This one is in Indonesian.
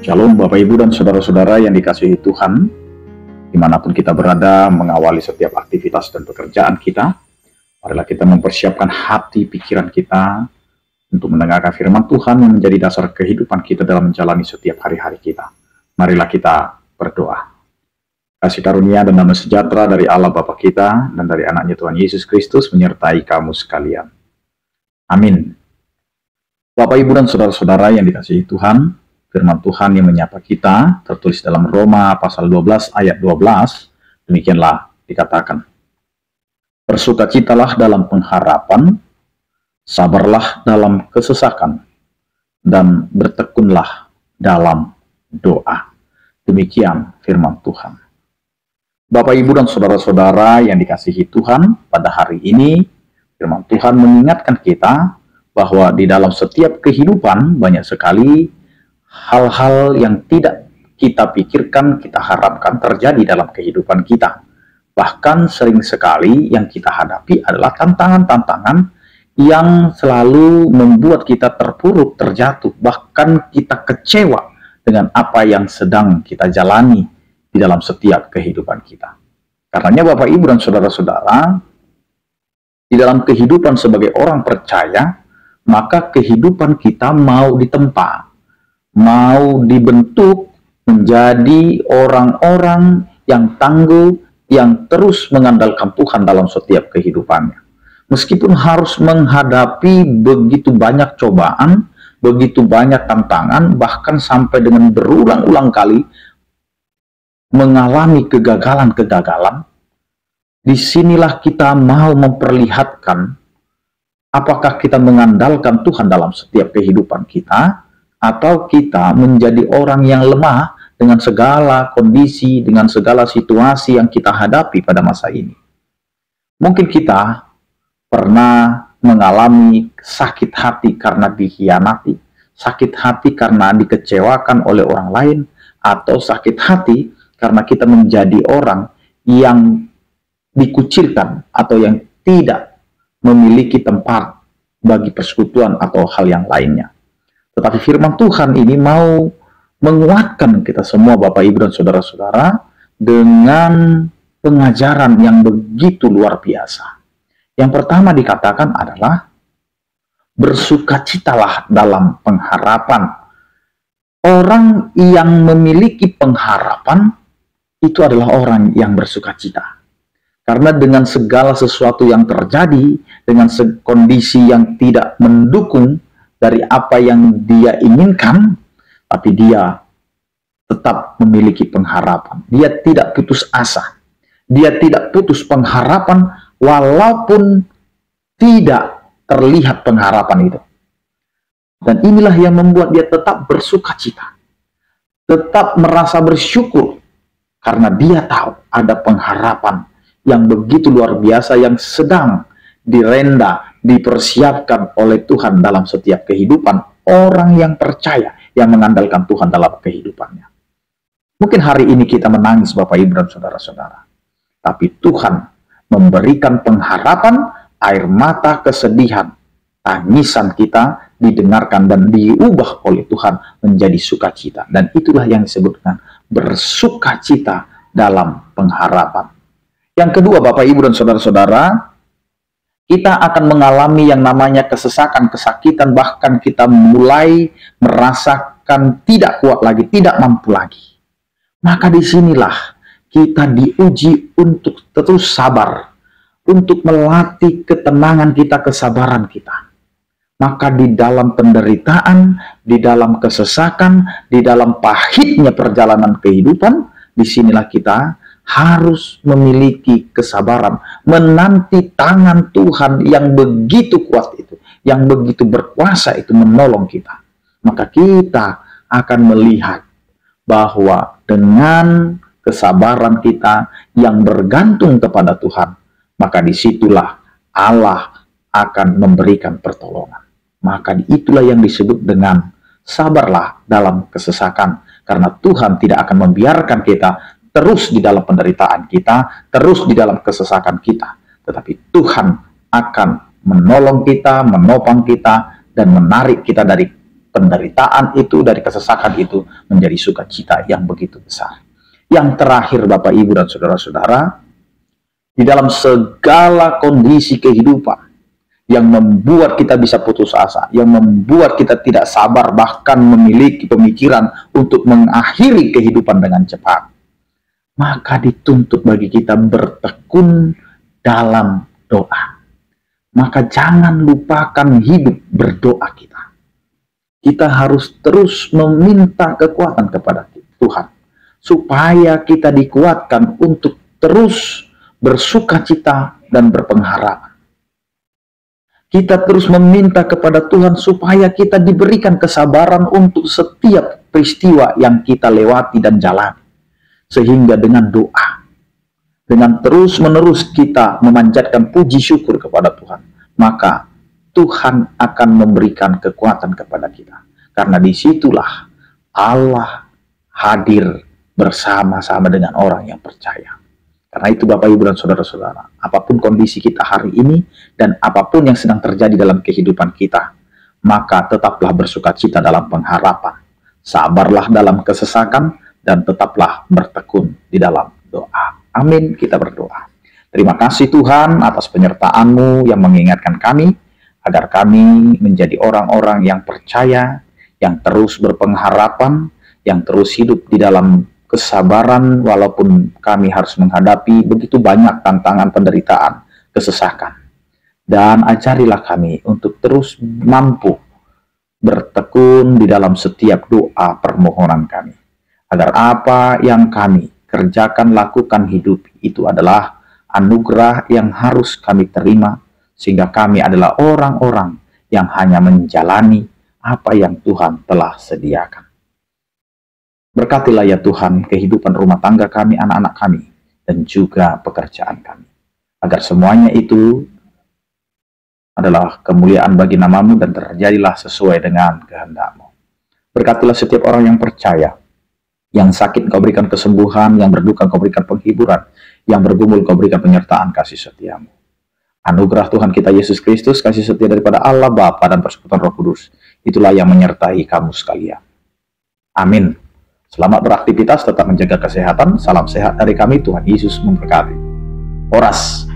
Shalom Bapak Ibu dan Saudara-saudara yang dikasihi Tuhan, dimanapun kita berada mengawali setiap aktivitas dan pekerjaan kita. Marilah kita mempersiapkan hati pikiran kita untuk mendengarkan firman Tuhan yang menjadi dasar kehidupan kita dalam menjalani setiap hari-hari kita. Marilah kita berdoa. Kasih karunia dan damai sejahtera dari Allah Bapa kita dan dari anaknya Tuhan Yesus Kristus menyertai kamu sekalian. Amin. Bapak Ibu dan Saudara-saudara yang dikasihi Tuhan, firman Tuhan yang menyapa kita tertulis dalam Roma pasal 12 ayat 12, demikianlah dikatakan. Bersukacitalah dalam pengharapan, sabarlah dalam kesesakan, dan bertekunlah dalam doa. Demikian firman Tuhan. Bapak, Ibu, dan Saudara-saudara yang dikasihi Tuhan, pada hari ini firman Tuhan mengingatkan kita bahwa di dalam setiap kehidupan banyak sekali hal-hal yang tidak kita pikirkan, kita harapkan terjadi dalam kehidupan kita. Bahkan sering sekali yang kita hadapi adalah tantangan-tantangan yang selalu membuat kita terpuruk, terjatuh, bahkan kita kecewa dengan apa yang sedang kita jalani di dalam setiap kehidupan kita. Karenanya Bapak, Ibu, dan Saudara-saudara, di dalam kehidupan sebagai orang percaya, maka kehidupan kita mau ditempa, mau dibentuk menjadi orang-orang yang tangguh, yang terus mengandalkan Tuhan dalam setiap kehidupannya. Meskipun harus menghadapi begitu banyak cobaan, begitu banyak tantangan, bahkan sampai dengan berulang-ulang kali mengalami kegagalan-kegagalan, disinilah kita mau memperlihatkan apakah kita mengandalkan Tuhan dalam setiap kehidupan kita, atau kita menjadi orang yang lemah dengan segala kondisi, dengan segala situasi yang kita hadapi pada masa ini. Mungkin kita pernah mengalami sakit hati karena dikhianati, sakit hati karena dikecewakan oleh orang lain, atau sakit hati karena kita menjadi orang yang dikucilkan atau yang tidak memiliki tempat bagi persekutuan atau hal yang lainnya. Tetapi firman Tuhan ini mau menguatkan kita semua Bapak, Ibu, dan Saudara-saudara dengan pengajaran yang begitu luar biasa. Yang pertama dikatakan adalah bersukacitalah dalam pengharapan. Orang yang memiliki pengharapan itu adalah orang yang bersukacita. Karena dengan segala sesuatu yang terjadi, dengan kondisi yang tidak mendukung dari apa yang dia inginkan, tapi dia tetap memiliki pengharapan. Dia tidak putus asa. Dia tidak putus pengharapan walaupun tidak terlihat pengharapan itu. Dan inilah yang membuat dia tetap bersukacita. Tetap merasa bersyukur karena dia tahu ada pengharapan yang begitu luar biasa yang sedang direnda, dipersiapkan oleh Tuhan dalam setiap kehidupan orang yang percaya, yang mengandalkan Tuhan dalam kehidupannya. Mungkin hari ini kita menangis Bapak, Ibu, dan Saudara-saudara, tapi Tuhan memberikan pengharapan, air mata kesedihan, tangisan kita didengarkan dan diubah oleh Tuhan menjadi sukacita. Dan itulah yang disebut dengan bersukacita dalam pengharapan. Yang kedua Bapak, Ibu, dan Saudara-saudara, kita akan mengalami yang namanya kesesakan, kesakitan, bahkan kita mulai merasakan tidak kuat lagi, tidak mampu lagi. Maka disinilah kita diuji untuk terus sabar, untuk melatih ketenangan kita, kesabaran kita. Maka di dalam penderitaan, di dalam kesesakan, di dalam pahitnya perjalanan kehidupan, disinilah kita harus memiliki kesabaran, menanti tangan Tuhan yang begitu kuat itu, yang begitu berkuasa itu menolong kita. Maka kita akan melihat bahwa dengan kesabaran kita yang bergantung kepada Tuhan, maka disitulah Allah akan memberikan pertolongan. Maka itulah yang disebut dengan sabarlah dalam kesesakan, karena Tuhan tidak akan membiarkan kita terus di dalam penderitaan kita, terus di dalam kesesakan kita. Tetapi Tuhan akan menolong kita, menopang kita, dan menarik kita dari penderitaan itu, dari kesesakan itu menjadi sukacita yang begitu besar. Yang terakhir Bapak, Ibu, dan saudara-saudara, di dalam segala kondisi kehidupan yang membuat kita bisa putus asa, yang membuat kita tidak sabar, bahkan memiliki pemikiran untuk mengakhiri kehidupan dengan cepat, maka dituntut bagi kita bertekun dalam doa. Maka jangan lupakan hidup berdoa kita. Kita harus terus meminta kekuatan kepada Tuhan, supaya kita dikuatkan untuk terus bersuka cita dan berpengharap. Kita terus meminta kepada Tuhan supaya kita diberikan kesabaran untuk setiap peristiwa yang kita lewati dan jalani. Sehingga dengan doa, dengan terus-menerus kita memanjatkan puji syukur kepada Tuhan, maka Tuhan akan memberikan kekuatan kepada kita. Karena disitulah Allah hadir bersama-sama dengan orang yang percaya. Karena itu Bapak, Ibu, dan saudara-saudara, apapun kondisi kita hari ini dan apapun yang sedang terjadi dalam kehidupan kita, maka tetaplah bersukacita dalam pengharapan, sabarlah dalam kesesakan, dan tetaplah bertekun di dalam doa. Amin. Kita berdoa. Terima kasih Tuhan atas penyertaan-Mu yang mengingatkan kami, agar kami menjadi orang-orang yang percaya, yang terus berpengharapan, yang terus hidup di dalam kesabaran walaupun kami harus menghadapi begitu banyak tantangan, penderitaan, kesesakan. Dan ajarilah kami untuk terus mampu bertekun di dalam setiap doa permohonan kami, agar apa yang kami kerjakan, lakukan, hidup itu adalah anugerah yang harus kami terima, sehingga kami adalah orang-orang yang hanya menjalani apa yang Tuhan telah sediakan. Berkatilah ya Tuhan kehidupan rumah tangga kami, anak-anak kami, dan juga pekerjaan kami, agar semuanya itu adalah kemuliaan bagi nama-Mu dan terjadilah sesuai dengan kehendak-Mu. Berkatilah setiap orang yang percaya, yang sakit Engkau berikan kesembuhan, yang berduka Engkau berikan penghiburan, yang bergumul Engkau berikan penyertaan kasih setia-Mu. Anugerah Tuhan kita Yesus Kristus, kasih setia daripada Allah Bapa dan persekutuan Roh Kudus, itulah yang menyertai kamu sekalian. Amin. Selamat beraktivitas, tetap menjaga kesehatan. Salam sehat dari kami, Tuhan Yesus memberkati. Oras.